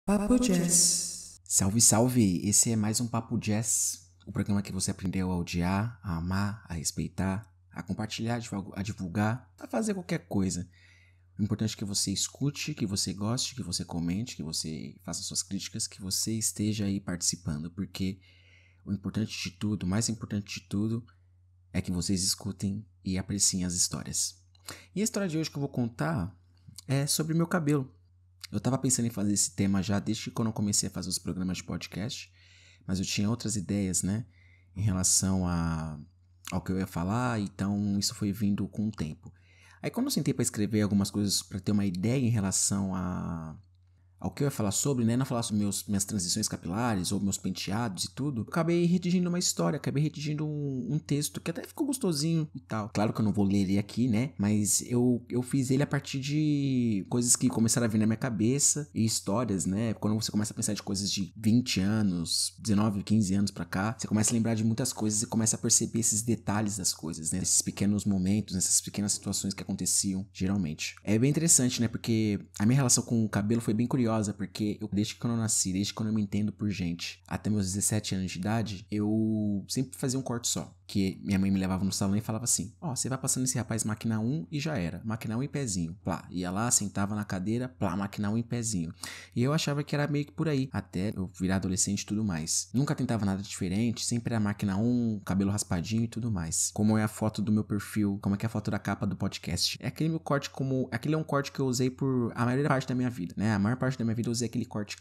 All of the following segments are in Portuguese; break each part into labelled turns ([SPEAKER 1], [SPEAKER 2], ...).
[SPEAKER 1] Papo Jazz. Salve, salve! Esse é mais um Papo Jazz, o programa que você aprendeu a odiar, a amar, a respeitar, a compartilhar, a divulgar, a fazer qualquer coisa. O importante é que você escute, que você goste, que você comente, que você faça suas críticas, que você esteja aí participando, porque o importante de tudo, o mais importante de tudo, é que vocês escutem e apreciem as histórias. E a história de hoje que eu vou contar é sobre meu cabelo. Eu tava pensando em fazer esse tema já desde quando eu comecei a fazer os programas de podcast, mas eu tinha outras ideias, né, em relação ao que eu ia falar, então isso foi vindo com o tempo. Aí quando eu sentei pra escrever algumas coisas pra ter uma ideia em relação ao que eu ia falar sobre, né, não falar sobre minhas transições capilares ou meus penteados e tudo, eu acabei redigindo uma história, acabei redigindo um texto que até ficou gostosinho e tal. Claro que eu não vou ler ele aqui, né, mas eu fiz ele a partir de coisas que começaram a vir na minha cabeça e histórias, né, quando você começa a pensar de coisas de 20 anos, 19, 15 anos pra cá, você começa a lembrar de muitas coisas e começa a perceber esses detalhes das coisas, né, esses pequenos momentos, essas pequenas situações que aconteciam geralmente. É bem interessante, né, porque a minha relação com o cabelo foi bem curiosa, porque desde quando eu nasci, desde quando eu me entendo por gente, até meus 17 anos de idade, eu sempre fazia um corte só. Que minha mãe me levava no salão e falava assim: ó, você vai passando esse rapaz máquina 1 e já era. Máquina 1 e pezinho. Plá. Ia lá, sentava na cadeira, plá, máquina 1 e pezinho. E eu achava que era meio que por aí, até eu virar adolescente e tudo mais. Nunca tentava nada diferente, sempre era máquina 1, cabelo raspadinho e tudo mais. Como é a foto do meu perfil, como é que é a foto da capa do podcast. É aquele meu corte aquele é um corte que eu usei por a maioria da parte da minha vida, né? A maior parte da minha vida eu usei aquele corte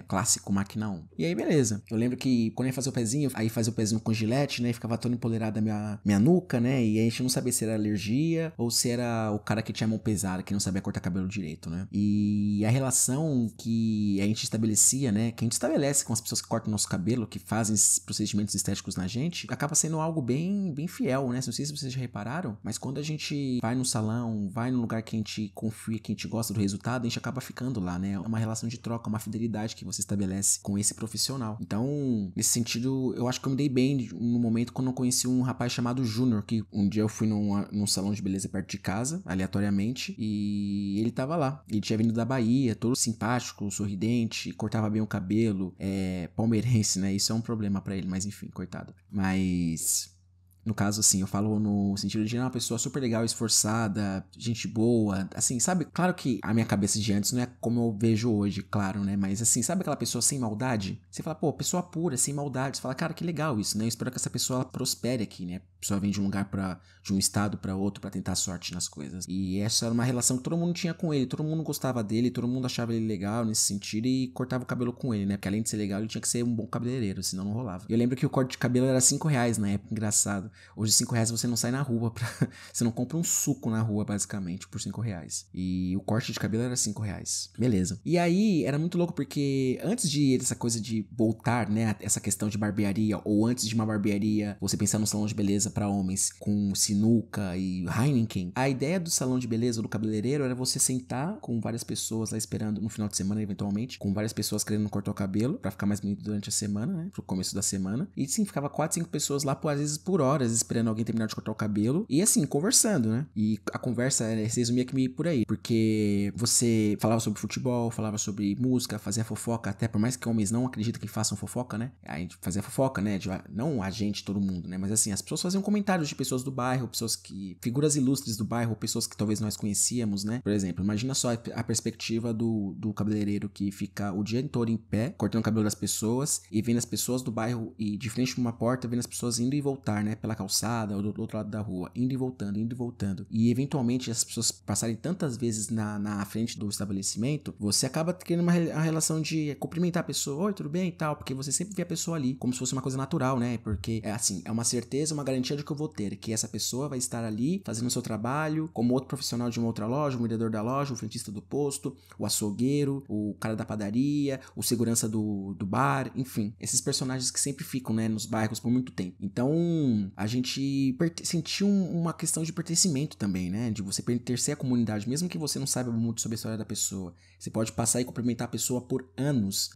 [SPEAKER 1] clássico, máquina 1. E aí, beleza. Eu lembro que quando eu ia fazer o pezinho, aí fazia o pezinho com gilete, né? E ficava todo empoleirada minha nuca, né? E a gente não sabia se era alergia ou se era o cara que tinha mão pesada, que não sabia cortar cabelo direito, né? E a relação que a gente estabelecia, né? Que a gente estabelece com as pessoas que cortam nosso cabelo, que fazem esses procedimentos estéticos na gente, acaba sendo algo bem fiel, né? Não sei se vocês já repararam, mas quando a gente vai no salão, vai num lugar que a gente confia, que a gente gosta do resultado, a gente acaba ficando lá, né? É uma relação de troca, uma fidelidade que você estabelece com esse profissional. Então, nesse sentido, eu acho que eu me dei bem no momento quando eu conheci um rapaz chamado Júnior, que um dia eu fui num salão de beleza perto de casa, aleatoriamente, e ele tava lá. Ele tinha vindo da Bahia, todo simpático, sorridente, cortava bem o cabelo, palmeirense, né? Isso é um problema pra ele, mas enfim, coitado. Mas no caso, assim, eu falo no sentido de uma pessoa super legal, esforçada, gente boa, assim, sabe? Claro que a minha cabeça de antes não é como eu vejo hoje, claro, né? Mas assim, sabe aquela pessoa sem maldade? Você fala, pô, pessoa pura, sem maldade. Você fala, cara, que legal isso, né? Eu espero que essa pessoa ela prospere aqui, né? A pessoa vem de um lugar de um estado pra outro pra tentar sorte nas coisas. E essa era uma relação que todo mundo tinha com ele, todo mundo gostava dele, todo mundo achava ele legal nesse sentido e cortava o cabelo com ele, né? Porque além de ser legal, ele tinha que ser um bom cabeleireiro, senão não rolava. Eu lembro que o corte de cabelo era R$5 na época, engraçado. Hoje R$5 você não sai na rua, você não compra um suco na rua, basicamente, por R$5. E o corte de cabelo era R$5. Beleza. E aí, era muito louco, porque antes dessa coisa de voltar, né, essa questão de barbearia, ou antes de uma barbearia, você pensar no salão de beleza pra homens, com sinuca e Heineken, a ideia do salão de beleza, do cabeleireiro, era você sentar com várias pessoas lá esperando, no final de semana, eventualmente, com várias pessoas querendo cortar o cabelo, pra ficar mais bonito durante a semana, né, pro começo da semana. E sim, ficava 4, 5 pessoas lá, às vezes por horas, esperando alguém terminar de cortar o cabelo e assim, conversando, né? E a conversa se resumia que me por aí, porque você falava sobre futebol, falava sobre música, fazia fofoca, até por mais que homens não acreditam que façam fofoca, né? A gente fazia fofoca, né? Não a gente, todo mundo, né? Mas assim, as pessoas faziam comentários de pessoas do bairro, figuras ilustres do bairro, pessoas que talvez nós conhecíamos, né? Por exemplo, imagina só a perspectiva do cabeleireiro que fica o dia todo em pé, cortando o cabelo das pessoas e vendo as pessoas do bairro e de frente pra uma porta, vendo as pessoas indo e voltar, né? Pela calçada ou do outro lado da rua, indo e voltando, indo e voltando. E eventualmente as pessoas passarem tantas vezes na frente do estabelecimento, você acaba criando uma relação de cumprimentar a pessoa, oi, tudo bem e tal, porque você sempre vê a pessoa ali, como se fosse uma coisa natural, né? Porque é assim, é uma certeza, uma garantia de que eu vou ter, que essa pessoa vai estar ali fazendo o seu trabalho, como outro profissional de uma outra loja, o vendedor da loja, o frentista do posto, o açougueiro, o cara da padaria, o segurança do bar, enfim, esses personagens que sempre ficam, né, nos bairros por muito tempo. Então, a gente sentir uma questão de pertencimento também, né? De você pertencer à comunidade, mesmo que você não saiba muito sobre a história da pessoa. Você pode passar e cumprimentar a pessoa por anos,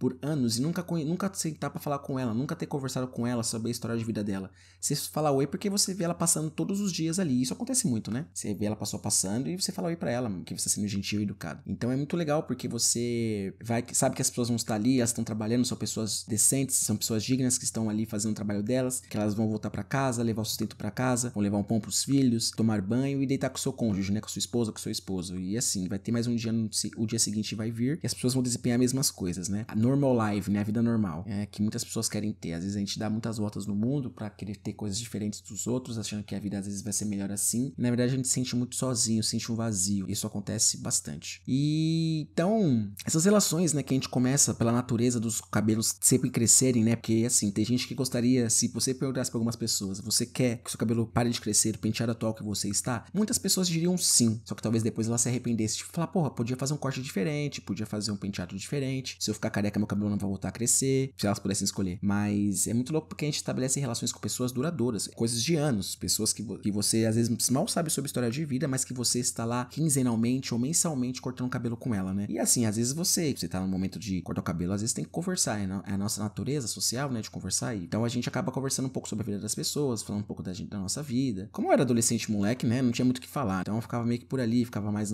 [SPEAKER 1] e nunca sentar pra falar com ela, nunca ter conversado com ela sobre a história de vida dela. Você fala oi porque você vê ela passando todos os dias ali. Isso acontece muito, né? Você vê ela passando e você fala oi pra ela, que você tá sendo gentil e educado. Então é muito legal porque você sabe que as pessoas vão estar ali, elas estão trabalhando, são pessoas decentes, são pessoas dignas que estão ali fazendo o trabalho delas, que elas vão voltar pra casa, levar o sustento pra casa, vão levar um pão pros filhos, tomar banho e deitar com o seu cônjuge, né? Com a sua esposa, com o seu esposo. E assim, vai ter mais um dia, o dia seguinte vai vir e as pessoas vão desempenhar as mesmas coisas, né? A normal life, né? A vida normal. É que muitas pessoas querem ter. Às vezes a gente dá muitas voltas no mundo pra querer ter coisas diferentes dos outros, achando que a vida às vezes vai ser melhor assim. E na verdade a gente se sente muito sozinho, sente um vazio. Isso acontece bastante. E então, essas relações, né, que a gente começa pela natureza dos cabelos sempre crescerem, né? Porque assim, tem gente que gostaria, se você perguntasse pra algumas pessoas, você quer que o seu cabelo pare de crescer, o penteado atual que você está? Muitas pessoas diriam sim. Só que talvez depois ela se arrependesse de falar, porra, podia fazer um corte diferente, podia fazer um penteado diferente. Se eu ficar careca, meu cabelo não vai voltar a crescer. Se elas pudessem escolher. Mas é muito louco porque a gente estabelece relações com pessoas duradouras, coisas de anos, pessoas que você às vezes mal sabe sobre história de vida, mas que você está lá quinzenalmente ou mensalmente cortando o cabelo com ela, né? E assim, às vezes você tá no momento de cortar o cabelo, às vezes tem que conversar, é a nossa natureza social, né, de conversar. Então a gente acaba conversando um pouco sobre a vida das pessoas, falando um pouco da nossa vida. Como eu era adolescente moleque, né, não tinha muito o que falar, então eu ficava meio que por ali, ficava mais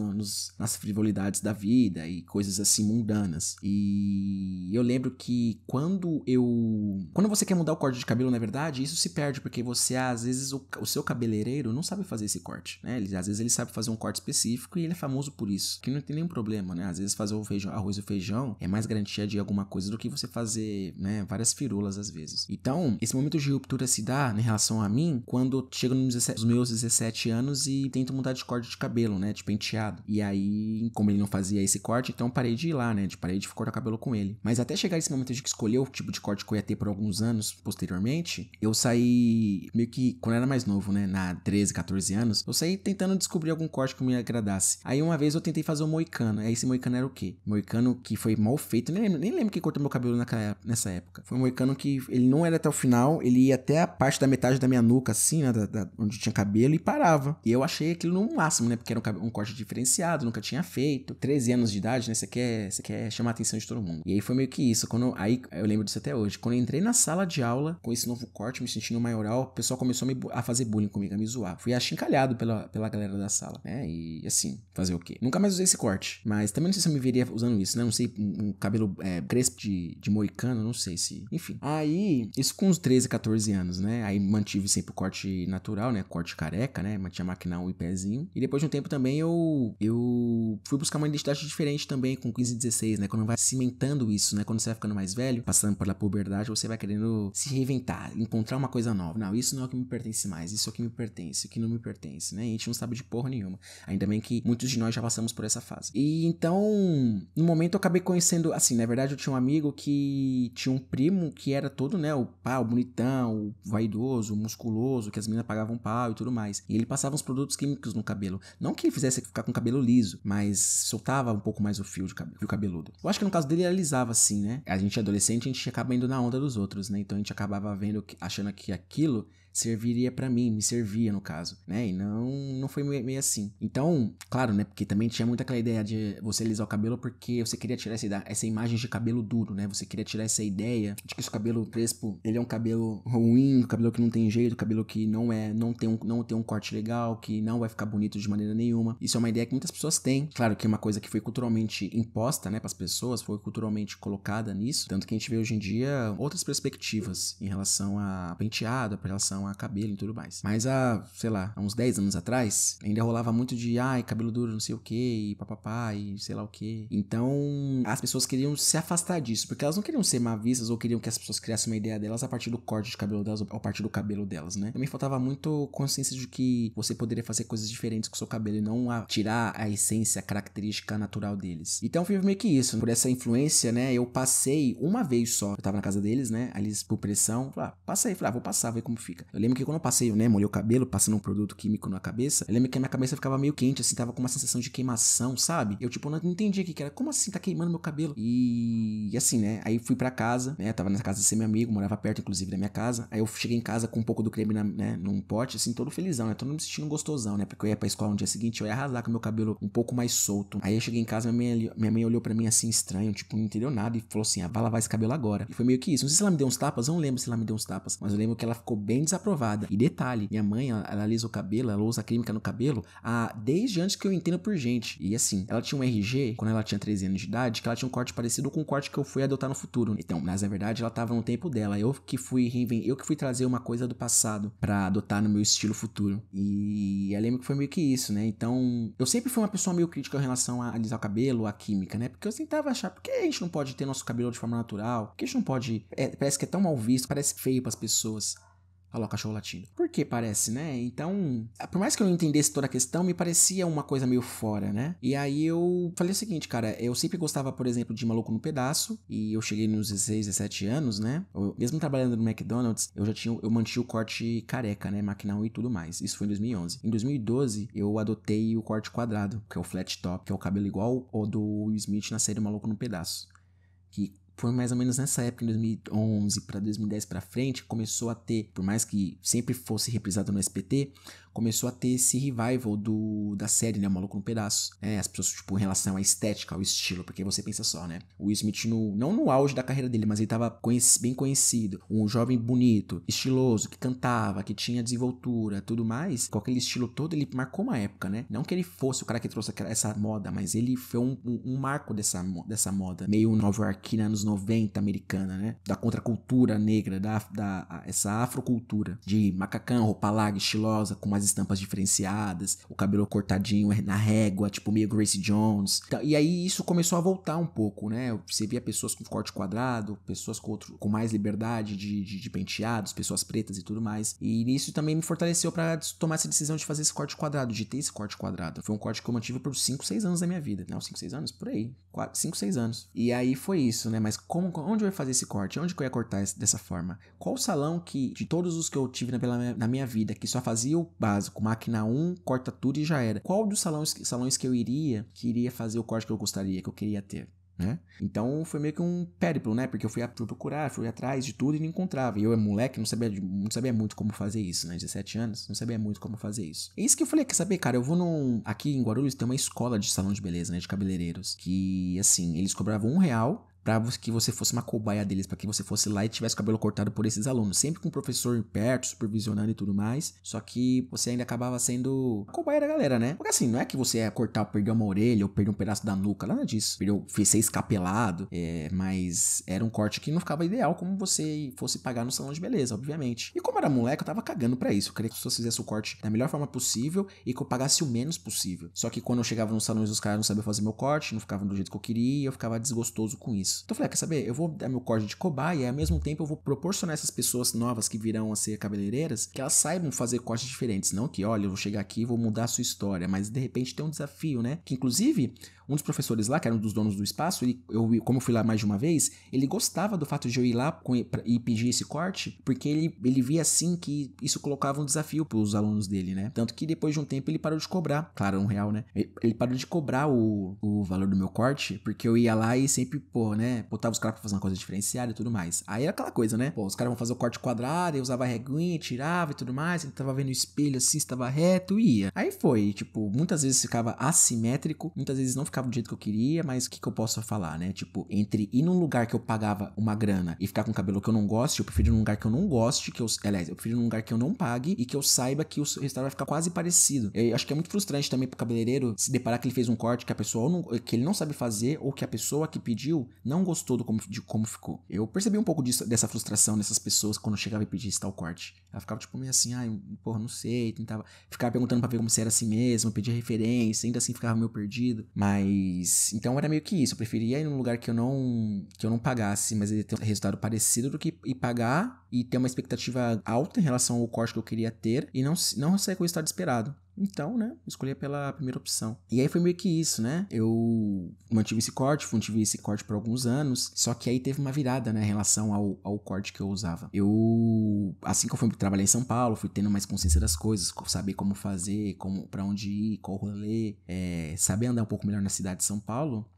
[SPEAKER 1] nas frivolidades da vida e coisas assim mundanas. E eu lembro que quando você quer mudar o corte de cabelo, na verdade, isso se perde, porque você, às vezes, o seu cabeleireiro não sabe fazer esse corte, né? Às vezes ele sabe fazer um corte específico e ele é famoso por isso, que não tem nenhum problema, né? Às vezes fazer o arroz e o feijão é mais garantia de alguma coisa do que você fazer, né, várias firulas às vezes. Então, esse momento de ruptura se dá em relação a mim quando chego nos meus 17 anos e tento mudar de corte de cabelo, né, de penteado. E aí, como ele não fazia esse corte, então parei de ir lá, né, parei de cortar o cabelo com ele. Mas até chegar esse momento de escolher o tipo de corte que eu ia ter por alguns anos posteriormente, eu saí meio que, quando eu era mais novo, né, na 13, 14 anos, eu saí tentando descobrir algum corte que me agradasse. Aí uma vez eu tentei fazer um moicano. Aí esse moicano era o quê? Moicano que foi mal feito. Nem lembro quem cortou meu cabelo nessa época. Foi um moicano que ele não era até o final, ele ia até a parte da metade da minha nuca, assim, né, onde tinha cabelo, e parava. E eu achei aquilo no máximo, né, porque era um corte diferenciado, nunca tinha feito. 13 anos de idade, né, você quer chamar a atenção de todo mundo. E aí foi meio que isso. Aí eu lembro disso até hoje. Quando eu entrei na sala de aula com esse novo corte, me sentindo maioral, o pessoal começou a fazer bullying comigo, a me zoar. Fui achincalhado pela galera da sala, né? E assim, fazer o quê? Nunca mais usei esse corte. Mas também não sei se eu me veria usando isso, né? Não sei, um cabelo crespo de moicano, não sei se... Enfim. Aí, isso com uns 13, 14 anos, né? Aí mantive sempre o corte natural, né? Corte careca, né? Mantinha maquinal e pezinho. E depois de um tempo também eu fui buscar uma identidade diferente também com 15, 16, né? Quando vai cimentando isso, né? Quando você vai ficando mais velho, passando pela puberdade, você vai querendo se reinventar, encontrar uma coisa nova. Não, isso não é o que me pertence mais, isso é o que me pertence, o que não me pertence, né? E a gente não sabe de porra nenhuma. Ainda bem que muitos de nós já passamos por essa fase. E então, no momento eu acabei conhecendo, assim, na verdade eu tinha um amigo que tinha um primo que era todo, né, o bonitão, o vaidoso, o musculoso, que as meninas pagavam pau e tudo mais. E ele passava uns produtos químicos no cabelo. Não que ele fizesse ficar com o cabelo liso, mas soltava um pouco mais o fio cabeludo. Eu acho que no caso dele, ele alisava assim, né? A gente adolescente, a gente acaba indo na onda dos outros, né? Então a gente acabava achando que aquilo serviria pra mim, me servia no caso, né? E não foi meio assim. Então, claro, né? Porque também tinha muito aquela ideia de você alisar o cabelo porque você queria tirar essa imagem de cabelo duro, né? Você queria tirar essa ideia de que esse cabelo crespo, ele é um cabelo ruim, um cabelo que não tem jeito, um cabelo que não tem um corte legal, que não vai ficar bonito de maneira nenhuma. Isso é uma ideia que muitas pessoas têm. Claro que é uma coisa que foi culturalmente imposta, né, pras pessoas, foi culturalmente colocada nisso, tanto que a gente vê hoje em dia outras perspectivas em relação a penteado, em relação a cabelo e tudo mais. Mas sei lá, há uns 10 anos atrás, ainda rolava muito de, cabelo duro, não sei o que, e papapá, e sei lá o que. Então, as pessoas queriam se afastar disso, porque elas não queriam ser mal vistas ou queriam que as pessoas criassem uma ideia delas a partir do corte de cabelo delas ou a partir do cabelo delas, né? Também faltava muito consciência de que você poderia fazer coisas diferentes com o seu cabelo e não tirar a essência, a característica natural deles. Então, foi meio que isso. Por essa influência, né, eu passei uma vez só. Eu tava na casa deles, né, aí eles, por pressão, falei, vou passar, ver como fica. Eu lembro que quando eu passei, né, molhei o cabelo, passando um produto químico na cabeça, eu lembro que a minha cabeça ficava meio quente, assim, tava com uma sensação de queimação, sabe? Eu, tipo, não entendia o que era. Como assim tá queimando meu cabelo? E E assim, né? Aí fui pra casa, né? Tava na casa desse meu amigo, morava perto, inclusive, da minha casa. Aí eu cheguei em casa com um pouco do creme, né, num pote, assim, todo felizão, né? Todo me sentindo gostosão, né? Porque eu ia pra escola no dia seguinte, eu ia arrasar com meu cabelo um pouco mais solto. Aí eu cheguei em casa, minha mãe olhou pra mim assim, estranho, tipo, não entendeu nada e falou assim: vai lavar esse cabelo agora. E foi meio que isso. Não sei se ela me deu uns tapas, eu não lembro se ela me deu uns tapas, mas eu lembro que ela ficou bem desaprovada. E detalhe, minha mãe, ela alisa o cabelo, ela usa química no cabelo desde antes que eu entenda por gente. E assim, ela tinha um RG, quando ela tinha 13 anos de idade, que ela tinha um corte parecido com o corte que eu fui adotar no futuro. Então, mas na verdade, ela tava no tempo dela. Eu que fui trazer uma coisa do passado pra adotar no meu estilo futuro. E eu lembro que foi meio que isso, né? Então, eu sempre fui uma pessoa meio crítica em relação a alisar o cabelo, a química, né? Porque eu tentava achar, por que a gente não pode ter nosso cabelo de forma natural? Por que a gente não pode... parece que é tão mal visto, parece feio pras pessoas. Olha lá o cachorro latindo. Por que parece, né? Então, por mais que eu não entendesse toda a questão, me parecia uma coisa meio fora, né? E aí eu falei o seguinte, cara, eu sempre gostava, por exemplo, de Maluco no Pedaço, e eu cheguei nos 16, 17 anos, né? Mesmo trabalhando no McDonald's, eu mantinha o corte careca, né? Maquinal e tudo mais. Isso foi em 2011. Em 2012, eu adotei o corte quadrado, que é o flat top, que é o cabelo igual ao do Will Smith na série Maluco no Pedaço. Que foi mais ou menos nessa época, em 2011 para 2010 para frente, começou a ter, por mais que sempre fosse reprisado no SBT, começou a ter esse revival da série, né, o Maluco no Pedaço. As pessoas, tipo, em relação à estética, ao estilo, porque você pensa só, né? O Will Smith, não no auge da carreira dele, mas ele tava bem conhecido. Um jovem bonito, estiloso, que cantava, que tinha desenvoltura, tudo mais. Com aquele estilo todo, ele marcou uma época, né? Não que ele fosse o cara que trouxe essa moda, mas ele foi um marco dessa moda. Meio nova-iorquina, anos 90, americana, né? Da contracultura negra, essa afrocultura. De macacão, roupa larga, estilosa, com mais estampas diferenciadas, o cabelo cortadinho na régua, tipo meio Gracie Jones. Então, e aí isso começou a voltar um pouco, né? Você via pessoas com corte quadrado, pessoas com mais liberdade de penteados, pessoas pretas e tudo mais. E isso também me fortaleceu pra tomar essa decisão de fazer esse corte quadrado, de ter esse corte quadrado. Foi um corte que eu mantive por 5, 6 anos da minha vida. Não, 5, 6 anos? Por aí. 5, 6 anos. E aí foi isso, né? Mas onde eu ia fazer esse corte? Onde que eu ia cortar dessa forma? Qual salão de todos os que eu tive na minha vida, que só fazia o básico, máquina 1, corta tudo e já era? Qual dos salões que eu iria fazer o corte que eu gostaria, que eu queria ter? Né? Então foi meio que um périplo, né? Porque eu fui procurar, fui atrás de tudo e não encontrava. E eu, moleque, não sabia muito como fazer isso, né? 17 anos, não sabia muito como fazer isso. É isso que eu falei, quer saber, cara? Eu vou aqui em Guarulhos tem uma escola de salão de beleza, né? De cabeleireiros. Que, assim, eles cobravam R$1 pra que você fosse uma cobaia deles, pra que você fosse lá e tivesse o cabelo cortado por esses alunos. Sempre com o professor perto, supervisionando e tudo mais. Só que você ainda acabava sendo a cobaia da galera, né? Porque assim, não é que você ia cortar, perder uma orelha ou perder um pedaço da nuca, nada disso. Ser escapelado, mas era um corte que não ficava ideal como você fosse pagar no salão de beleza, obviamente. E como era moleque, eu tava cagando pra isso. Eu queria que as pessoas fizessem o corte da melhor forma possível e que eu pagasse o menos possível. Só que quando eu chegava nos salões, os caras não sabiam fazer meu corte, não ficavam do jeito que eu queria e eu ficava desgostoso com isso. Então eu falei, quer saber? Eu vou dar meu corte de cobaia e ao mesmo tempo eu vou proporcionar essas pessoas novas que virão a ser cabeleireiras que elas saibam fazer cortes diferentes. Não que, olha, eu vou chegar aqui e vou mudar a sua história, mas de repente tem um desafio, né? Que inclusive, um dos professores lá, que era um dos donos do espaço, como eu fui lá mais de uma vez, ele gostava do fato de eu ir lá e pedir esse corte, porque ele via assim que isso colocava um desafio pros alunos dele, né? Tanto que depois de um tempo ele parou de cobrar, claro, R$1, né? Ele parou de cobrar o valor do meu corte, porque eu ia lá e sempre, né, botava os caras pra fazer uma coisa diferenciada e tudo mais. Aí era aquela coisa, né? Os caras vão fazer o corte quadrado, eu usava a reguinha, tirava e tudo mais, ele tava vendo o espelho assim, estava reto e ia. Aí foi, tipo, muitas vezes ficava assimétrico, muitas vezes não ficava do jeito que eu queria, mas o que eu posso falar, né? Tipo, entre ir num lugar que eu pagava uma grana e ficar com cabelo que eu não goste, eu prefiro ir num lugar que eu não goste, eu prefiro ir num lugar que eu não pague e que eu saiba que o resultado vai ficar quase parecido. Eu acho que é muito frustrante também pro cabeleireiro se deparar que ele fez um corte que a pessoa que ele não sabe fazer ou que a pessoa que pediu não gostou de como ficou. Eu percebi um pouco dessa frustração dessas pessoas quando eu chegava e pedia esse tal corte. Ela ficava tipo meio assim, porra, não sei, ficava perguntando pra ver como se era assim mesmo, pedia referência, ainda assim ficava meio perdido. Mas, então era meio que isso, eu preferia ir num lugar que eu não pagasse, mas ele ter um resultado parecido do que ir pagar e ter uma expectativa alta em relação ao corte que eu queria ter e não sair com o resultado esperado. Então, né, escolhi pela primeira opção. E aí foi meio que isso, né? Eu mantive esse corte por alguns anos, só que aí teve uma virada, né, em relação ao corte que eu usava. Assim que eu fui trabalhar em São Paulo, fui tendo mais consciência das coisas, saber como fazer, pra onde ir, qual rolê, saber andar um pouco melhor na cidade de São Paulo.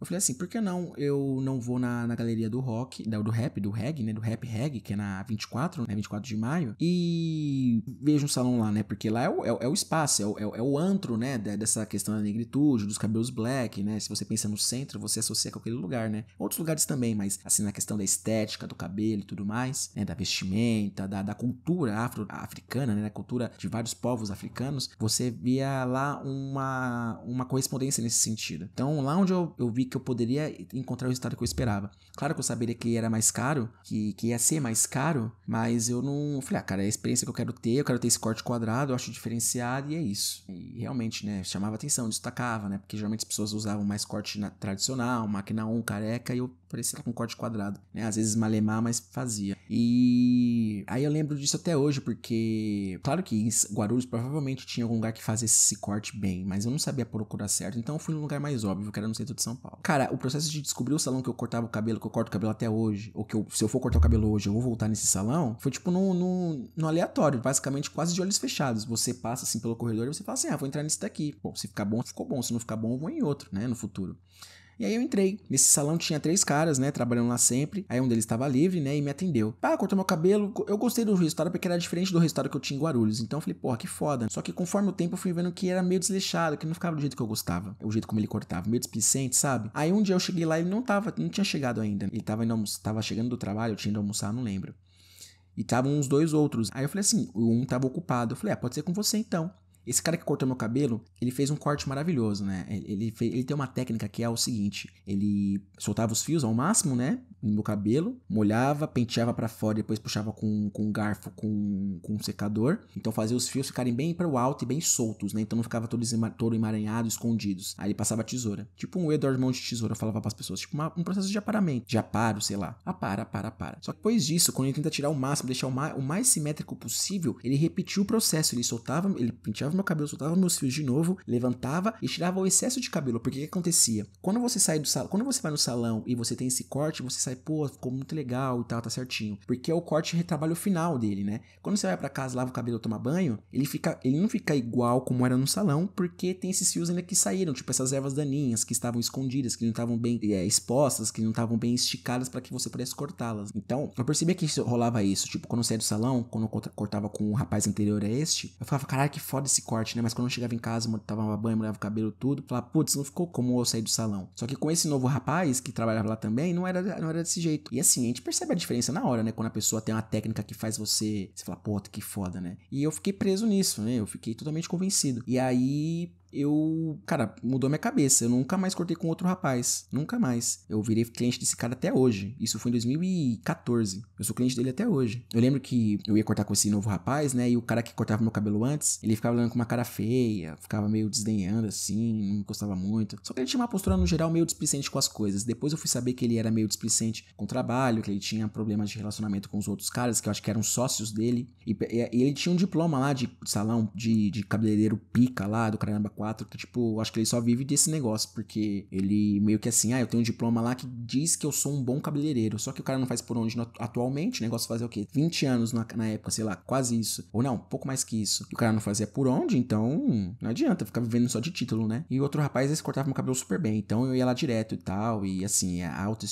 [SPEAKER 1] Eu falei assim, por que não eu não vou na galeria do rock, do rap, do reggae, né? Do rap reggae, que é na 24, né? 24 de maio. E vejo um salão lá, né? Porque lá é o espaço, é o antro, né? Dessa questão da negritude, dos cabelos black, né? Se você pensa no centro, você associa com aquele lugar, né? Outros lugares também, mas assim, na questão da estética, do cabelo e tudo mais, né? Da vestimenta, da cultura africana, né? Da cultura de vários povos africanos, você via lá uma correspondência nesse sentido. Então, lá onde eu vi que eu poderia encontrar o resultado que eu esperava. Claro que eu saberia que era mais caro, que ia ser mais caro, mas eu não... Falei, cara, é a experiência que eu quero ter esse corte quadrado, eu acho diferenciado e é isso. E realmente, né, chamava atenção, destacava, né, porque geralmente as pessoas usavam mais corte tradicional, máquina 1, careca, e eu parecia com corte quadrado, né, às vezes malemar, mas fazia. E aí eu lembro disso até hoje, porque claro que em Guarulhos provavelmente tinha algum lugar que fazia esse corte bem, mas eu não sabia procurar certo, então eu fui num lugar mais óbvio, que era no centro de São Paulo. Cara, o processo de descobrir o salão que eu cortava o cabelo, que eu corto o cabelo até hoje, ou que se eu for cortar o cabelo hoje, eu vou voltar nesse salão, foi tipo no aleatório, basicamente quase de olhos fechados. Você passa assim pelo corredor e você fala assim, vou entrar nesse daqui. Bom, se ficar bom, ficou bom, se não ficar bom, eu vou em outro, né, no futuro. E aí eu entrei. Nesse salão tinha 3 caras, né, trabalhando lá sempre. Aí um deles estava livre, né, e me atendeu. Cortou meu cabelo. Eu gostei do resultado porque era diferente do resultado que eu tinha em Guarulhos. Então eu falei, porra, que foda. Só que conforme o tempo eu fui vendo que era meio desleixado, que não ficava do jeito que eu gostava. O jeito como ele cortava, meio displicente, sabe? Aí um dia eu cheguei lá e ele não tinha chegado ainda. Ele tava chegando do trabalho, eu tinha ido almoçar, não lembro. E estavam uns 2 outros. Aí eu falei assim, um tava ocupado. Eu falei, pode ser com você então. Esse cara que cortou meu cabelo, ele fez um corte maravilhoso, né? Ele tem uma técnica que é o seguinte: ele soltava os fios ao máximo, né? No meu cabelo, molhava, penteava pra fora, depois puxava com um garfo, com um secador. Então fazia os fios ficarem bem pro alto e bem soltos, né? Então não ficava todo emaranhado, escondidos. Aí ele passava a tesoura. Tipo um Edward Mão de tesoura, eu falava pras pessoas. Tipo um processo de aparamento. De aparo, sei lá. Para. Só que depois disso, quando ele tenta tirar o máximo, deixar o mais simétrico possível, ele repetiu o processo. Ele soltava, ele penteava meu cabelo, soltava meus fios de novo, levantava e tirava o excesso de cabelo. Porque o que acontecia? Quando você vai no salão e você tem esse corte, você sai, pô, ficou muito legal e tal, tá certinho. Porque é o corte retrabalho final dele, né? Quando você vai pra casa, lava o cabelo, toma banho, ele não fica igual como era no salão, porque tem esses fios ainda que saíram, tipo essas ervas daninhas que estavam escondidas, que não estavam bem expostas, que não estavam bem esticadas para que você pudesse cortá-las. Então, eu percebia que rolava isso, tipo, quando eu saía do salão, quando eu cortava com o rapaz anterior a este, eu falava, caralho, que foda esse corte, né? Mas quando eu chegava em casa, tomava banho, molhava o cabelo, tudo, eu falava, putz, não ficou como eu sair do salão. Só que com esse novo rapaz, que trabalhava lá também, não era desse jeito. E assim, a gente percebe a diferença na hora, né? Quando a pessoa tem uma técnica que faz você fala, pô, que foda, né? E eu fiquei preso nisso, né? Eu fiquei totalmente convencido. E aí cara, mudou minha cabeça. Eu nunca mais cortei com outro rapaz. Nunca mais. Eu virei cliente desse cara até hoje. Isso foi em 2014. Eu sou cliente dele até hoje. Eu lembro que eu ia cortar com esse novo rapaz, né? E o cara que cortava meu cabelo antes, ele ficava olhando com uma cara feia, ficava meio desdenhando assim, não gostava muito. Só que ele tinha uma postura no geral meio displicente com as coisas. Depois eu fui saber que ele era meio displicente com o trabalho, que ele tinha problemas de relacionamento com os outros caras, que eu acho que eram sócios dele. E ele tinha um diploma lá de salão de cabeleireiro pica lá, do Caramba 4, que tipo, acho que ele só vive desse negócio, porque ele meio que assim, eu tenho um diploma lá que diz que eu sou um bom cabeleireiro, só que o cara não faz por onde atualmente, o negócio fazia o quê? 20 anos na época, sei lá, quase isso, ou não, pouco mais que isso, e o cara não fazia por onde, então não adianta ficar vivendo só de título, né? E o outro rapaz, esse cortava meu cabelo super bem, então eu ia lá direto e tal, e assim,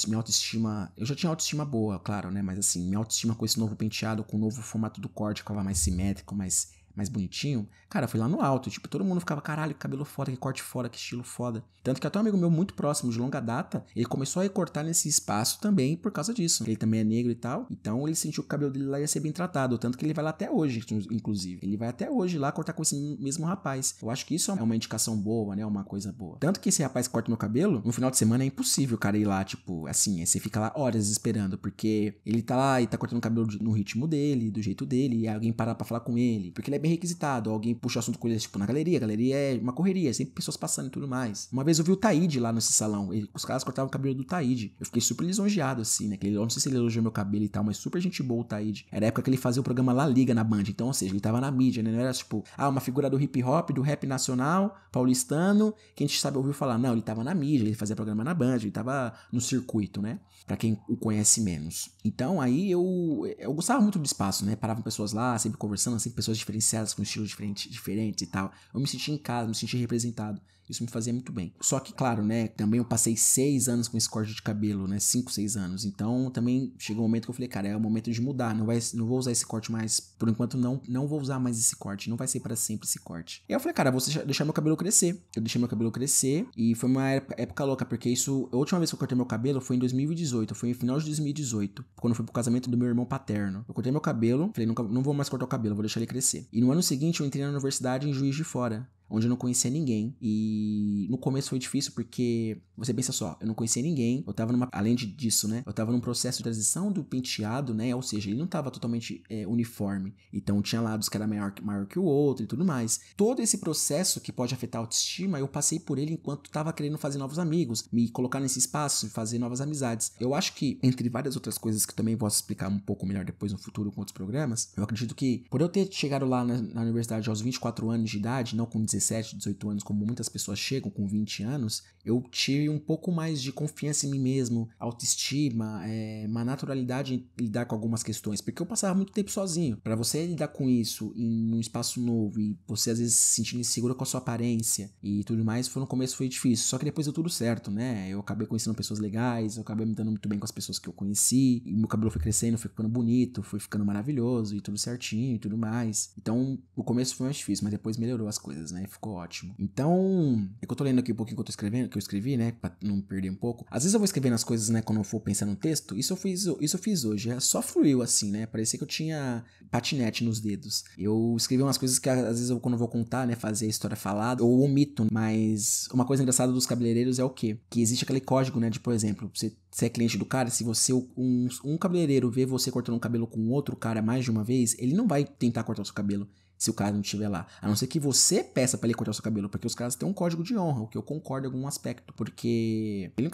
[SPEAKER 1] minha autoestima, eu já tinha autoestima boa, claro, né, mas assim, minha autoestima com esse novo penteado, com o novo formato do corte, ficava mais simétrico, mais bonitinho, cara, foi lá no alto, tipo, todo mundo ficava, caralho, que cabelo foda, que corte foda, que estilo foda. Tanto que até um amigo meu muito próximo, de longa data, ele começou a recortar nesse espaço também por causa disso. Ele também é negro e tal, então ele sentiu que o cabelo dele lá ia ser bem tratado, tanto que ele vai lá até hoje, inclusive. Ele vai até hoje lá cortar com esse mesmo rapaz. Eu acho que isso é uma indicação boa, né, uma coisa boa. Tanto que esse rapaz que corta meu cabelo, no final de semana é impossível o cara ir lá, tipo, assim, você fica lá horas esperando, porque ele tá lá e tá cortando o cabelo no ritmo dele, do jeito dele, e alguém parar pra falar com ele, porque ele é bem requisitado, alguém puxa assunto com ele, tipo, na galeria, a galeria é uma correria, sempre pessoas passando e tudo mais. Uma vez eu vi o Taíde lá nesse salão, os caras cortavam o cabelo do Taíde, eu fiquei super lisonjeado, assim, né, eu não sei se ele elogiou meu cabelo e tal, mas super gente boa o Taíde. Era a época que ele fazia o programa La Liga na Band, então, ou seja, ele tava na mídia, né, não era tipo, uma figura do hip hop, do rap nacional, paulistano, que a gente sabe, ouviu falar, não, ele tava na mídia, ele fazia programa na Band, ele tava no circuito, né, pra quem o conhece menos. Então, aí eu gostava muito do espaço, né, paravam pessoas lá, sempre conversando, sempre pessoas diferenciadas, com estilos diferentes e tal. Eu me senti em casa, me senti representado. Isso me fazia muito bem. Só que, claro, né, também eu passei 6 anos com esse corte de cabelo, né, 5, 6 anos. Então, também chegou um momento que eu falei, cara, é o momento de mudar, não vou usar esse corte mais, por enquanto não vou usar mais esse corte, não vai ser pra sempre esse corte. E aí eu falei, cara, vou deixar meu cabelo crescer. Eu deixei meu cabelo crescer e foi uma época louca, porque isso, a última vez que eu cortei meu cabelo foi em 2018, foi no final de 2018, quando eu fui pro casamento do meu irmão paterno. Eu cortei meu cabelo, falei, não vou mais cortar o cabelo, vou deixar ele crescer. E no ano seguinte eu entrei na universidade em Juiz de Fora, onde eu não conhecia ninguém. E no começo foi difícil porque, você pensa só, eu não conhecia ninguém, eu tava além disso, né, eu tava num processo de transição do penteado, né, ou seja, ele não tava totalmente uniforme. Então tinha lados que era maior que o outro e tudo mais. Todo esse processo que pode afetar a autoestima, eu passei por ele enquanto tava querendo fazer novos amigos, me colocar nesse espaço, fazer novas amizades. Eu acho que, entre várias outras coisas que também posso explicar um pouco melhor depois no futuro com outros programas, eu acredito que, por eu ter chegado lá na universidade aos 24 anos de idade, não com 17, 18 anos, como muitas pessoas chegam com 20 anos, eu tive um pouco mais de confiança em mim mesmo, autoestima, uma naturalidade em lidar com algumas questões, porque eu passava muito tempo sozinho. Pra você lidar com isso em um espaço novo e você às vezes se sentindo insegura com a sua aparência e tudo mais, no começo foi difícil, só que depois deu tudo certo, né? Eu acabei conhecendo pessoas legais, eu acabei me dando muito bem com as pessoas que eu conheci, e meu cabelo foi crescendo, foi ficando bonito, foi ficando maravilhoso e tudo certinho e tudo mais. Então, o começo foi mais difícil, mas depois melhorou as coisas, né? Ficou ótimo. Então, é que eu tô lendo aqui um pouquinho que eu tô escrevendo, que eu escrevi, né? Pra não perder um pouco. Às vezes eu vou escrevendo as coisas, né? Quando eu for pensar no texto, isso eu fiz hoje. Só fluiu assim, né? Parecia que eu tinha patinete nos dedos. Eu escrevi umas coisas que às vezes quando eu vou contar, né? Fazer a história falada, ou omito. Mas uma coisa engraçada dos cabeleireiros é o quê? Que existe aquele código, né? De, por exemplo, você é cliente do cara, se você, um cabeleireiro vê você cortando um cabelo com outro cara mais de uma vez, ele não vai tentar cortar o seu cabelo se o cara não estiver lá. A não ser que você peça pra ele cortar o seu cabelo, porque os caras têm um código de honra, o que eu concordo em algum aspecto, porque ele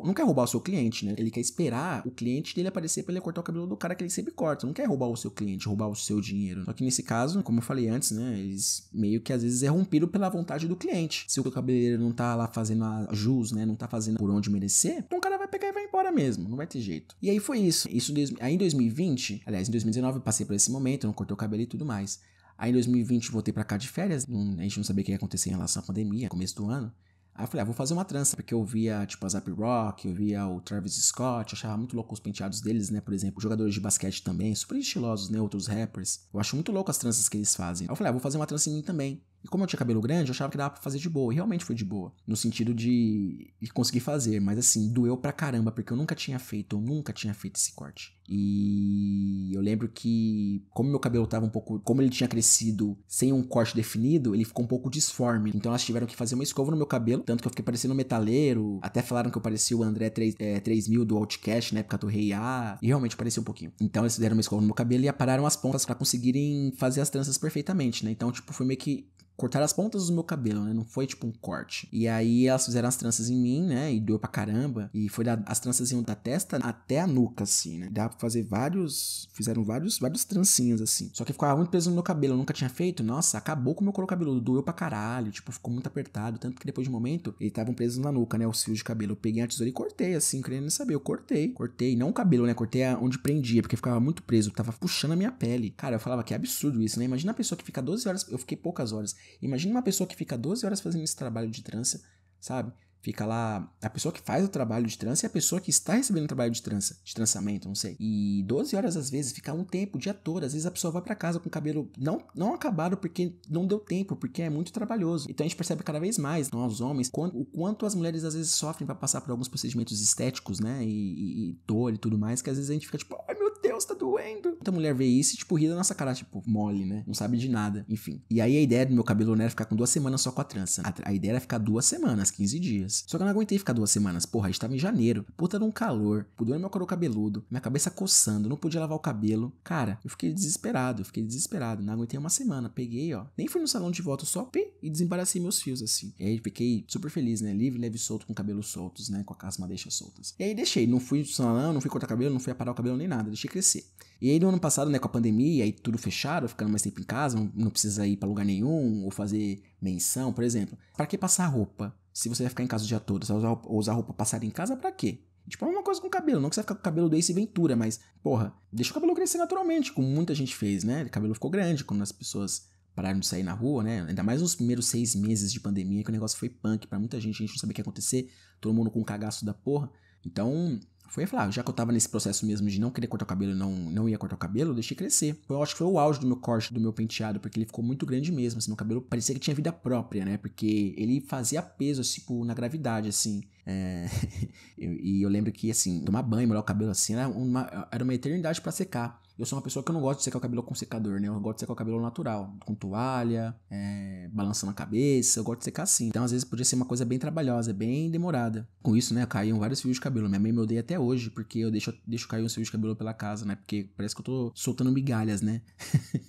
[SPEAKER 1] não quer roubar o seu cliente, né? Ele quer esperar o cliente dele aparecer pra ele cortar o cabelo do cara que ele sempre corta. Não quer roubar o seu cliente, roubar o seu dinheiro. Só que nesse caso, como eu falei antes, né? Eles meio que às vezes é rompido pela vontade do cliente. Se o cabeleireiro não tá lá fazendo a jus, né? Não tá fazendo por onde merecer, então o cara vai pegar e vai embora mesmo. Não vai ter jeito. E aí foi isso. Aí em 2020, aliás, em 2019 eu passei por esse momento, não cortei o cabelo e tudo mais. Aí em 2020 voltei pra cá de férias, a gente não sabia o que ia acontecer em relação à pandemia, começo do ano. Aí eu falei, vou fazer uma trança, porque eu via, tipo, a Zap Rock, eu via o Travis Scott, eu achava muito louco os penteados deles, né, por exemplo, jogadores de basquete também, super estilosos, né, outros rappers. Eu acho muito louco as tranças que eles fazem. Aí eu falei, vou fazer uma trança em mim também. E como eu tinha cabelo grande, eu achava que dava pra fazer de boa. E realmente foi de boa. No sentido de conseguir fazer. Mas assim, doeu pra caramba, porque eu nunca tinha feito esse corte. E eu lembro que, como meu cabelo tava um pouco... Como ele tinha crescido sem um corte definido, ele ficou um pouco disforme. Então elas tiveram que fazer uma escova no meu cabelo. Tanto que eu fiquei parecendo um metaleiro. Até falaram que eu parecia o André 3000 do Outcast, na época do Rei A. E realmente parecia um pouquinho. Então eles fizeram uma escova no meu cabelo e apararam as pontas pra conseguirem fazer as tranças perfeitamente, né? Então, tipo, foi meio que... cortaram as pontas do meu cabelo, né? Não foi tipo um corte. E aí elas fizeram as tranças em mim, né? E doeu pra caramba. E as tranças iam da testa até a nuca, assim, né? Dá pra fazer fizeram vários trancinhos, assim. Só que ficava muito preso no meu cabelo. Eu nunca tinha feito. Nossa, acabou com o meu couro cabeludo. Doeu pra caralho. Tipo, ficou muito apertado. Tanto que depois de um momento, eles estavam presos na nuca, né? Os fios de cabelo. Eu peguei a tesoura e cortei, assim, querendo saber. Eu cortei. Não o cabelo, né? Cortei onde prendia, porque ficava muito preso. Tava puxando a minha pele. Cara, eu falava que é absurdo isso, né? Imagina a pessoa que fica 12 horas. Eu fiquei poucas horas. Imagina uma pessoa que fica 12 horas fazendo esse trabalho de trança, sabe? Fica lá, a pessoa que faz o trabalho de trança e a pessoa que está recebendo o trabalho de trançamento, não sei. E 12 horas às vezes, fica um tempo, o dia todo. Às vezes a pessoa vai pra casa com o cabelo não acabado porque não deu tempo, porque é muito trabalhoso. Então a gente percebe cada vez mais, nós homens, o quanto as mulheres às vezes sofrem pra passar por alguns procedimentos estéticos, né? E dor e tudo mais, que às vezes a gente fica tipo, ai meu Deus, tá doendo. Muita mulher vê isso e tipo, ri da nossa cara, tipo, mole, né? Não sabe de nada, enfim. E aí a ideia do meu cabelo não era ficar com 2 semanas só com a trança. A ideia era ficar 2 semanas, 15 dias. Só que eu não aguentei ficar 2 semanas. Porra, a gente tava em janeiro. Puta de um calor. Doendo meu couro cabeludo. Minha cabeça coçando. Não podia lavar o cabelo. Cara, eu fiquei desesperado. Não aguentei uma semana. Peguei, ó. Nem fui no salão de volta. Só e desembaracei meus fios, assim. E aí fiquei super feliz, né? Livre, leve e solto, com cabelos soltos, né? Com as madeixas soltas. E aí deixei. Não fui no salão, não fui cortar cabelo, não fui aparar o cabelo nem nada. Deixei crescer. E aí no ano passado, né, com a pandemia, aí tudo fechado, ficando mais tempo em casa, não precisa ir pra lugar nenhum, ou fazer menção, por exemplo. Pra que passar roupa? Se você vai ficar em casa o dia todo, você vai usar roupa passada em casa pra quê? Tipo, é uma coisa com o cabelo, não que você vai ficar com o cabelo do Ace Ventura, mas, porra, deixa o cabelo crescer naturalmente, como muita gente fez, né? O cabelo ficou grande quando as pessoas pararam de sair na rua, né? Ainda mais nos primeiros 6 meses de pandemia, que o negócio foi punk pra muita gente, a gente não sabia o que ia acontecer, todo mundo com um cagaço da porra. Então, foi falar, já que eu tava nesse processo mesmo de não querer cortar o cabelo e não ia cortar o cabelo, eu deixei crescer. Eu acho que foi o auge do meu corte, do meu penteado, porque ele ficou muito grande mesmo, assim, meu cabelo parecia que tinha vida própria, né? Porque ele fazia peso, tipo, na gravidade, assim. E eu lembro que, assim, tomar banho, molhar o cabelo assim, era uma eternidade pra secar. Eu sou uma pessoa que eu não gosto de secar o cabelo com secador, né? Eu gosto de secar o cabelo natural, com toalha, balançando a cabeça, eu gosto de secar assim. Então, às vezes, podia ser uma coisa bem trabalhosa, bem demorada. Com isso, né, caíam vários fios de cabelo. Minha mãe me odeia até hoje, porque eu deixo cair uns fios de cabelo pela casa, né? Porque parece que eu tô soltando migalhas, né?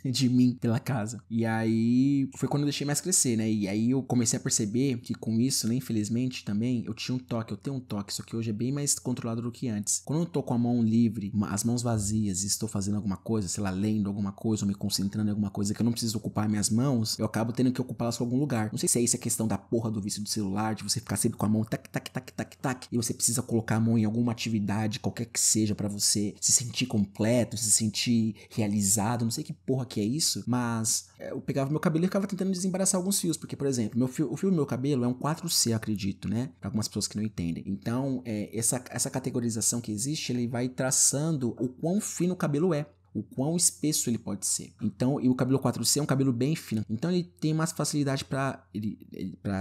[SPEAKER 1] De mim pela casa. E aí, foi quando eu deixei mais crescer, né? E aí eu comecei a perceber que com isso, né, infelizmente, também, eu tenho um toque, só que hoje é bem mais controlado do que antes. Quando eu tô com a mão livre, as mãos vazias, e estou fazendo alguma coisa, sei lá, lendo alguma coisa, ou me concentrando em alguma coisa que eu não preciso ocupar minhas mãos, eu acabo tendo que ocupá-las com algum lugar. Não sei se é isso a questão da porra do vício do celular, de você ficar sempre com a mão tac, tac, tac, tac, tac, e você precisa colocar a mão em alguma atividade, qualquer que seja, pra você se sentir completo, se sentir realizado, não sei que porra que é isso, mas eu pegava meu cabelo e ficava tentando desembaraçar alguns fios, porque, por exemplo, o fio do meu cabelo é um 4C, eu acredito, né? Pra algumas pessoas que não entendem. Então, essa categorização que existe, ele vai traçando o quão fino o cabelo é. O quão espesso ele pode ser. Então, e o cabelo 4C é um cabelo bem fino. Então, ele tem mais facilidade pra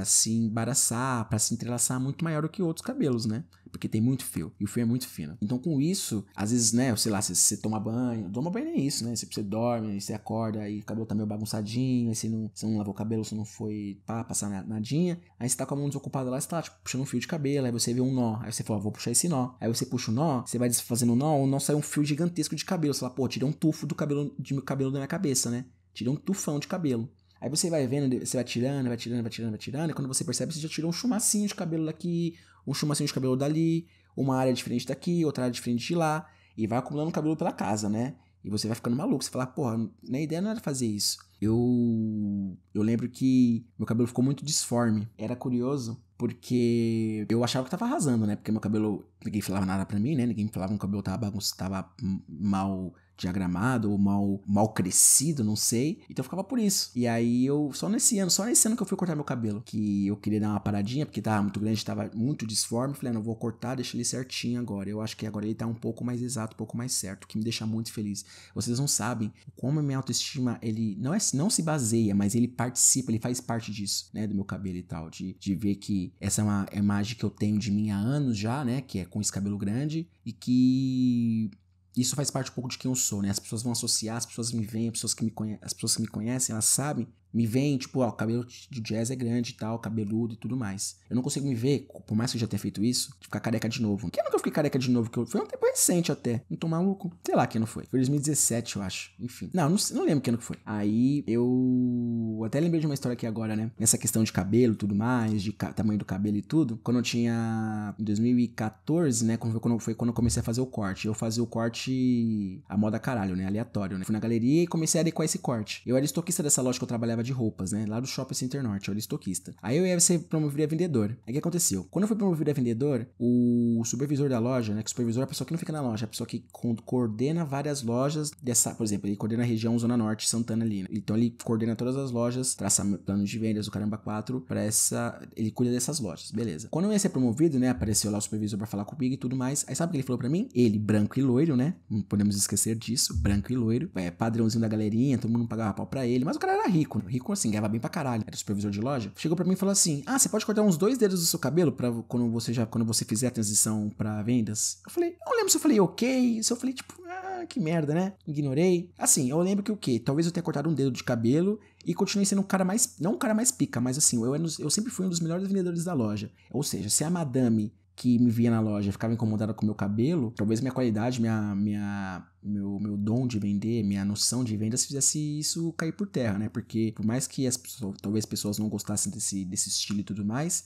[SPEAKER 1] se embaraçar, pra se entrelaçar muito maior do que outros cabelos, né? Porque tem muito fio. E o fio é muito fino. Então, com isso, às vezes, né, sei lá, se você toma banho nem é isso, né? Se você dorme, você acorda, aí o cabelo tá meio bagunçadinho, aí você não lavou o cabelo, você não foi passar nadinha. Aí você tá com a mão desocupada lá, você tá, tipo, puxando um fio de cabelo, aí você vê um nó. Aí você fala, vou puxar esse nó. Aí você puxa o nó, você vai desfazendo o nó sai um fio gigantesco de cabelo. Você fala, pô, tirei um tufo do cabelo da minha cabeça, né? Tirei um tufão de cabelo. Aí você vai vendo, você vai tirando, e quando você percebe, você já tirou um chumacinho de cabelo daqui, um chumacinho de cabelo dali, uma área diferente daqui, outra área diferente de lá, e vai acumulando cabelo pela casa, né? E você vai ficando maluco, você fala, porra, minha ideia não era fazer isso. Eu lembro que meu cabelo ficou muito disforme. Era curioso, porque eu achava que tava arrasando, né? Porque meu cabelo, ninguém falava nada pra mim, né? Ninguém me falava que meu cabelo tava bagunçado, tava mal diagramado ou mal crescido, não sei. Então eu ficava por isso. E aí só nesse ano que eu fui cortar meu cabelo, que eu queria dar uma paradinha, porque tava muito grande, tava muito disforme. Falei, não vou cortar, deixa ele certinho agora. Eu acho que agora ele tá um pouco mais exato, um pouco mais certo, o que me deixa muito feliz. Vocês não sabem como a minha autoestima, ele não se baseia, mas ele participa, ele faz parte disso, né, do meu cabelo e tal, de ver que essa é uma imagem que eu tenho de mim há anos já, né, que é com esse cabelo grande, e que isso faz parte um pouco de quem eu sou, né? As pessoas vão associar, as pessoas me veem, as pessoas que me conhecem, elas sabem, me veem, tipo, ó, o cabelo de jazz é grande e tal, cabeludo e tudo mais. Eu não consigo me ver, por mais que eu já tenha feito isso, de ficar careca de novo. Que ano que eu fiquei careca de novo? Foi um tempo recente até. Não tô maluco. Sei lá que ano foi. Foi 2017, eu acho. Enfim. Não lembro que ano que foi. Aí eu até lembrei de uma história aqui agora, né? Nessa questão de cabelo e tudo mais, de tamanho do cabelo e tudo. Quando eu tinha, em 2014, né? Foi quando eu comecei a fazer o corte. Eu fazia o corte a moda caralho, né? Aleatório, né? Fui na galeria e comecei a adequar esse corte. Eu era estoquista dessa loja que eu trabalhava de roupas, né? Lá do Shopping Center Norte, eu era estoquista. Aí eu ia ser promovido a vendedor. Aí o que aconteceu? Quando eu fui promovido a vendedor, o supervisor da loja, né? Que o supervisor é a pessoa que não fica na loja, é a pessoa que coordena várias lojas dessa, por exemplo, ele coordena a região Zona Norte, Santana ali, né? Então ele coordena todas as lojas, traça planos de vendas, o caramba 4 pra ele cuida dessas lojas, beleza. Quando eu ia ser promovido, né? Apareceu lá o supervisor pra falar comigo e tudo mais. Aí sabe o que ele falou pra mim? Ele, branco e loiro, né? Não podemos esquecer disso, branco e loiro. Padrãozinho da galerinha, todo mundo pagava pau pra ele, mas o cara era rico, né? Rico assim, ganhava bem pra caralho. Era supervisor de loja. Chegou pra mim e falou assim: você pode cortar uns 2 dedos do seu cabelo pra quando você fizer a transição pra vendas? Eu falei, eu não lembro se eu falei ok, se eu falei tipo, que merda, né? Ignorei. Assim, eu lembro que o quê? Talvez eu tenha cortado um dedo de cabelo e continuei sendo um cara mais, não um cara mais pica, mas assim, eu sempre fui um dos melhores vendedores da loja. Ou seja, se a madame que me via na loja ficava incomodada com o meu cabelo, talvez minha qualidade, meu dom de vender, minha noção de vendas fizesse isso cair por terra, né? Porque por mais que talvez pessoas não gostassem desse estilo e tudo mais,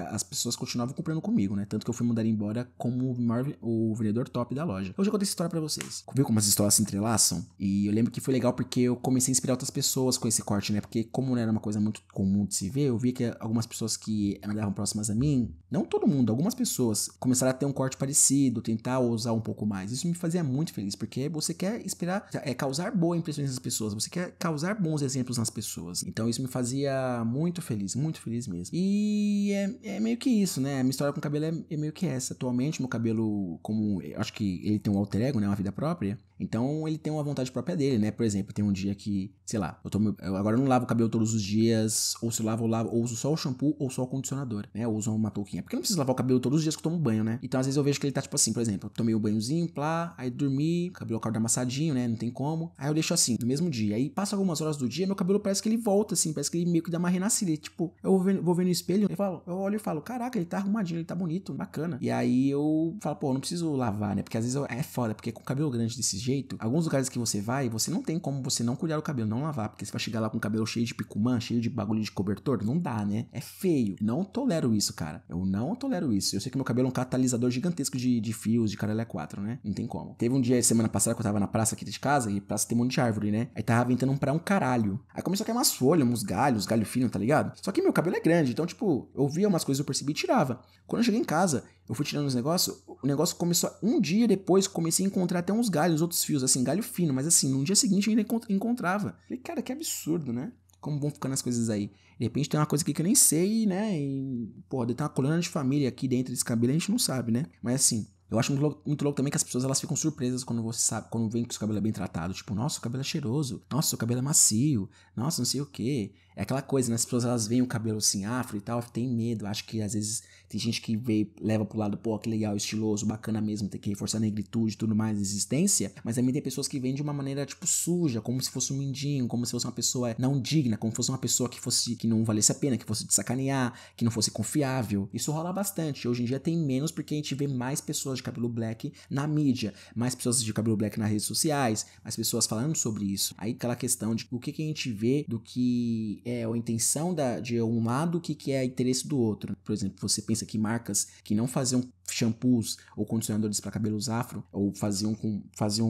[SPEAKER 1] as pessoas continuavam comprando comigo, né? Tanto que eu fui mandar embora como o vendedor top da loja. Hoje eu contei essa história pra vocês. Viu como as histórias se entrelaçam? E eu lembro que foi legal porque eu comecei a inspirar outras pessoas com esse corte, né? Porque como não era uma coisa muito comum de se ver, eu vi que algumas pessoas que andavam próximas a mim, não todo mundo, algumas pessoas começaram a ter um corte parecido, tentar ousar um pouco mais. Isso me fazia muito feliz, porque porque você quer esperar, causar boas impressões nas pessoas, você quer causar bons exemplos nas pessoas. Então isso me fazia muito feliz mesmo. E é meio que isso, né? A minha história com o cabelo é meio que essa. Atualmente, meu cabelo, como eu acho que ele tem um alter ego, né? Uma vida própria. Então ele tem uma vontade própria dele, né? Por exemplo, tem um dia que, sei lá, eu agora não lavo o cabelo todos os dias, ou se eu lavo, ou uso só o shampoo ou só o condicionador, né? Ou uso uma touquinha. Porque eu não preciso lavar o cabelo todos os dias que eu tomo banho, né? Então às vezes eu vejo que ele tá tipo assim, por exemplo, eu tomei o banhozinho, plá, aí dormi, o cabelo acorda amassadinho, né? Não tem como. Aí eu deixo assim, no mesmo dia. Aí passa algumas horas do dia, meu cabelo parece que ele volta, assim, parece que ele meio que dá uma renascida. E, tipo, eu vou ver no espelho, eu olho e falo, caraca, ele tá arrumadinho, ele tá bonito, bacana. E aí eu falo, pô, eu não preciso lavar, né? Porque às vezes é foda, porque com o cabelo grande desse jeito, alguns lugares que você vai, você não tem como você não cuidar do cabelo, não lavar, porque você vai chegar lá com o cabelo cheio de picumã, cheio de bagulho de cobertor, não dá, né? É feio. Não tolero isso, cara. Eu não tolero isso. Eu sei que meu cabelo é um catalisador gigantesco de fios, de caralho é 4, né? Não tem como. Teve um dia, semana passada, que eu tava na praça aqui de casa, e praça tem um monte de árvore, né? Aí tava ventando pra um caralho. Aí começou a cair umas folhas, uns galhos, galho fino, tá ligado? Só que meu cabelo é grande, então, tipo, eu via umas coisas, eu percebi e tirava. Quando eu cheguei em casa, eu fui tirando os negócios, o negócio começou, um dia depois, comecei a encontrar até uns galhos, outros fios, assim, galho fino, mas assim, no dia seguinte eu ainda encontrava. Falei, cara, que absurdo, né? Como vão ficando as coisas aí. De repente tem uma coisa aqui que eu nem sei, né? E, porra, deve ter uma coluna de família aqui dentro desse cabelo, a gente não sabe, né? Mas assim, eu acho muito louco também que as pessoas elas ficam surpresas quando você sabe, quando vem que o seu cabelo é bem tratado. Tipo, nossa, o cabelo é cheiroso. Nossa, o cabelo é macio. Nossa, não sei o quê. É aquela coisa, né? As pessoas elas veem o cabelo assim afro e tal, tem medo. Acho que às vezes tem gente que leva pro lado, pô, que legal, estiloso, bacana mesmo, tem que reforçar a negritude e tudo mais, existência. Mas também tem pessoas que veem de uma maneira, tipo, suja, como se fosse um mendigo, como se fosse uma pessoa não digna, como se fosse uma pessoa que não valesse a pena, que fosse de sacanear, que não fosse confiável. Isso rola bastante. Hoje em dia tem menos porque a gente vê mais pessoas de cabelo black na mídia, mais pessoas de cabelo black nas redes sociais, mais pessoas falando sobre isso. Aí aquela questão de o que a gente vê do que é a intenção de um lado, o que é interesse do outro. Por exemplo, você pensa que marcas que não faziam shampoos ou condicionadores para cabelos afro, ou faziam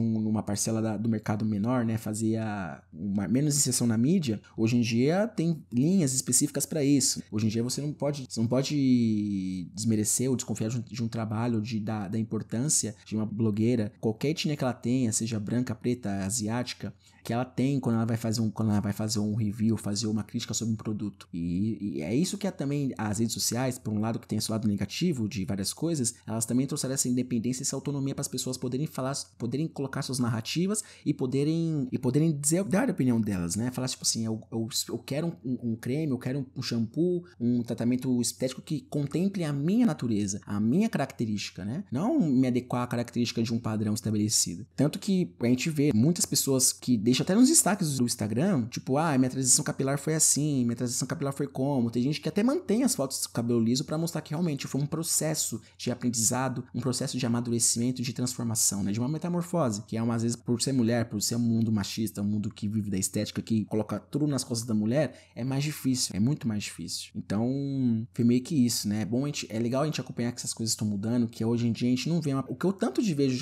[SPEAKER 1] numa parcela do mercado menor, né, fazia menos inserção na mídia, hoje em dia tem linhas específicas para isso. Hoje em dia você não pode desmerecer ou desconfiar de um trabalho, da importância de uma blogueira, qualquer etnia que ela tenha, seja branca, preta, asiática, que ela tem quando ela vai fazer um review, fazer uma crítica sobre um produto. E é isso que é também as redes sociais, por um lado que tem esse lado negativo de várias coisas, elas também trouxeram essa independência e essa autonomia para as pessoas poderem falar, poderem colocar suas narrativas e poderem dar a opinião delas, né? Falar tipo assim, eu quero um creme, eu quero um shampoo, um tratamento estético que contemple a minha natureza, a minha característica, né? Não me adequar à característica de um padrão estabelecido. Tanto que a gente vê muitas pessoas que deixam até nos destaques do Instagram, tipo, minha transição capilar foi assim, minha transição capilar foi como. Tem gente que até mantém as fotos do cabelo liso para mostrar que realmente foi um processo de aprendizado, um processo de amadurecimento, de transformação, né? De uma metamorfose, que é às vezes por ser mulher, por ser um mundo machista, um mundo que vive da estética, que coloca tudo nas costas da mulher, é mais difícil, é muito mais difícil. Então, foi meio que isso, né? É legal a gente acompanhar que essas coisas estão mudando, que hoje em dia a gente não vê o que eu tanto de vejo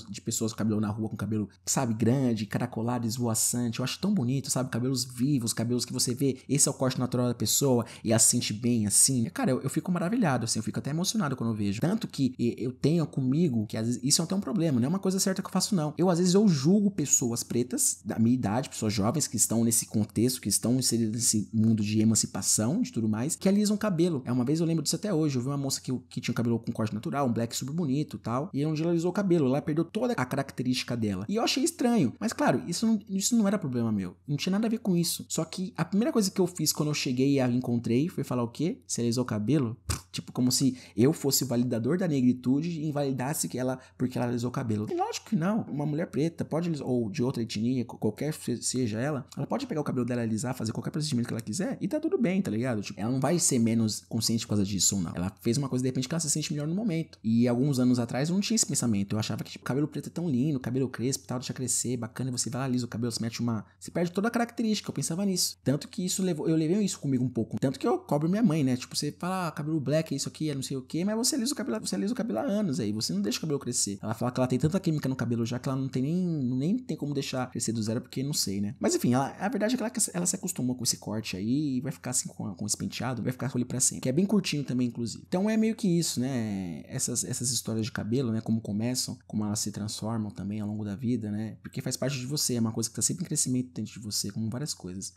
[SPEAKER 1] de pessoas com cabelo na rua, com cabelo, sabe, grande, caracolado, esvoaçante, eu acho tão bonito, sabe, cabelos vivos, cabelos que você vê, esse é o corte natural da pessoa, e ela se sente bem, assim, cara, eu fico maravilhado, assim, eu fico até emocionado quando eu vejo, tanto que eu tenho comigo, que às vezes, isso é até um problema, não é uma coisa certa que eu faço não, às vezes eu julgo pessoas pretas, da minha idade, pessoas jovens que estão nesse contexto, que estão inseridas nesse mundo de emancipação, de tudo mais, que alisam o cabelo, uma vez eu lembro disso até hoje, eu vi uma moça que tinha um cabelo com corte natural, um black super bonito e tal, e um dia ela alisou o cabelo, ela perdeu toda a característica dela, e eu achei estranho, mas claro, isso não era problema meu, não tinha nada a ver com isso, só que a primeira coisa que eu fiz quando eu cheguei e a encontrei foi falar o quê? Você alisou o cabelo? Tipo, como se eu fosse o validador da negritude e invalidasse porque ela alisou o cabelo. E lógico que não. Uma mulher preta pode, ou de outra etnia, qualquer seja ela pode pegar o cabelo dela, alisar, fazer qualquer procedimento que ela quiser e tá tudo bem, tá ligado? Tipo, ela não vai ser menos consciente por causa disso ou não. Ela fez uma coisa de repente que ela se sente melhor no momento. E alguns anos atrás eu não tinha esse pensamento. Eu achava que tipo, cabelo preto é tão lindo, cabelo crespo e tal, deixa crescer, bacana, você vai lá, alisa o cabelo, você perde toda a característica. Eu pensava nisso. Tanto que eu levei isso comigo um pouco. Tanto que eu cobro minha mãe, né? Tipo, você fala, cabelo black, black, é isso aqui, é não sei o que, mas você alisa o cabelo há anos aí, você não deixa o cabelo crescer. Ela fala que ela tem tanta química no cabelo já que ela não tem nem tem como deixar crescer do zero, porque não sei, né? Mas enfim, a verdade é que ela se acostumou com esse corte aí e vai ficar assim com esse penteado, vai ficar com ele pra sempre. Que é bem curtinho também, inclusive. Então é meio que isso, né? Essas histórias de cabelo, né? Como começam, como elas se transformam também ao longo da vida, né? Porque faz parte de você, é uma coisa que tá sempre em crescimento dentro de você, como várias coisas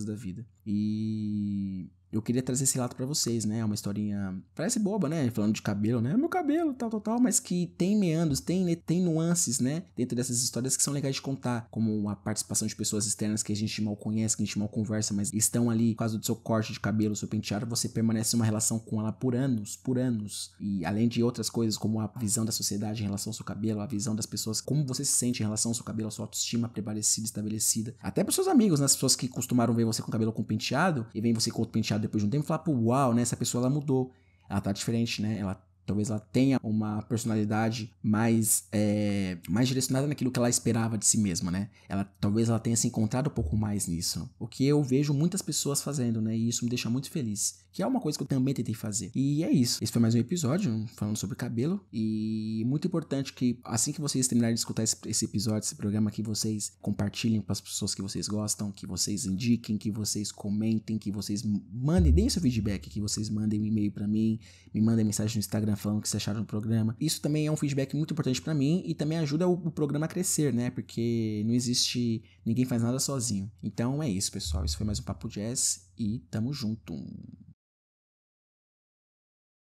[SPEAKER 1] da vida. E eu queria trazer esse relato pra vocês, né? É uma historinha, parece boba, né? Falando de cabelo, né? Meu cabelo, tal, mas que tem meandros, tem nuances, né? Dentro dessas histórias que são legais de contar, como a participação de pessoas externas que a gente mal conhece, que a gente mal conversa, mas estão ali por causa do seu corte de cabelo, seu penteado, você permanece em uma relação com ela por anos. E além de outras coisas, como a visão da sociedade em relação ao seu cabelo, a visão das pessoas, como você se sente em relação ao seu cabelo, a sua autoestima prevalecida, estabelecida. Até pros seus amigos, né? As pessoas que costumaram ver você com cabelo com penteado, e vem você com outro penteado depois de um tempo e falar, pô, uau, né? Essa pessoa, ela mudou. Ela tá diferente, né? Talvez ela tenha uma personalidade mais direcionada naquilo que ela esperava de si mesma, né? Talvez ela tenha se encontrado um pouco mais nisso. O que eu vejo muitas pessoas fazendo, né? E isso me deixa muito feliz. Que é uma coisa que eu também tentei fazer. E é isso. Esse foi mais um episódio falando sobre cabelo. E muito importante que assim que vocês terminarem de escutar esse episódio, esse programa, que vocês compartilhem com as pessoas que vocês gostam, que vocês indiquem, que vocês comentem, que vocês mandem, deem seu feedback, que vocês mandem um e-mail pra mim, me mandem mensagem no Instagram falando o que vocês acharam do programa. Isso também é um feedback muito importante pra mim e também ajuda o programa a crescer, né? Porque não existe... Ninguém faz nada sozinho. Então é isso, pessoal. Isso foi mais um Papo Jazz e tamo junto.